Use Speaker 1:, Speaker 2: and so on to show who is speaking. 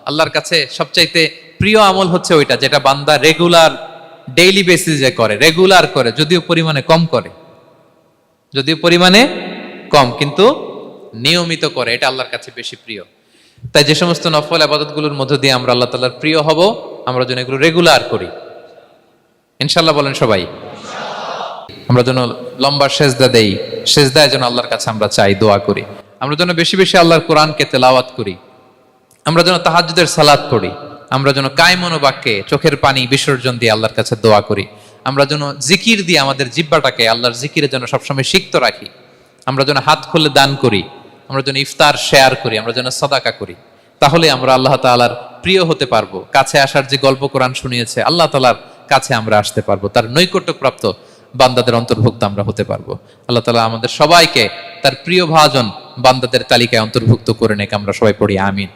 Speaker 1: আল্লাহর কাছে সবচাইতে প্রিয় আমল হচ্ছে ওইটা যেটা বান্দা রেগুলার ডেইলি বেসিসে করে, রেগুলার করে, যদিও পরিমাণে কম কিন্তু নিয়মিত করে, এটা আল্লাহর কাছে বেশি প্রিয়। তাই যে সমস্ত নফল ইবাদতগুলোর মধ্য দিয়ে আমরা আল্লাহ তাআলার প্রিয় হব, আমরা যেন এগুলো রেগুলার করি ইনশাআল্লাহ। বলেন সবাই। আমরা যেন লম্বা সেজদা দেই, সেজদায় যেন আল্লাহর কাছে আমরা চাই, দোয়া করি। আমরা যেন বেশি বেশি আল্লাহর কোরআনকে তেলাওয়াত করি। আমরা যেন তাহাজ্জুদের সালাত পড়ি। আমরা যেন কায়মন বাক্যে চোখের পানি বিসর্জন দিয়ে আল্লাহর কাছে দোয়া করি। আমরা যেন জিকির দিয়ে আমাদের জিহ্বাটাকে আল্লাহর জিকিরে যেন সবসময় সিক্ত রাখি। আমরা যেন হাত খুলে দান করি। আমরা যেন ইফতার শেয়ার করি। আমরা যেন সাদাকা করি। তাহলে আমরা আল্লাহ তাআলার প্রিয় হতে পারবো। কাছে আসার যে গল্প কোরআন শুনিয়েছে, আল্লাহ তাআলার কাছে আমরা আসতে পারবো, তার নৈকট্যপ্রাপ্ত বান্দাদের অন্তর্ভুক্ত আমরা হতে পারবো। আল্লাহ তাআলা আমাদের সবাইকে তার প্রিয় ভাজন বান্দাদের তালিকায় অন্তর্ভুক্ত করে নেক। আমরা সবাই পড়ি আমিন।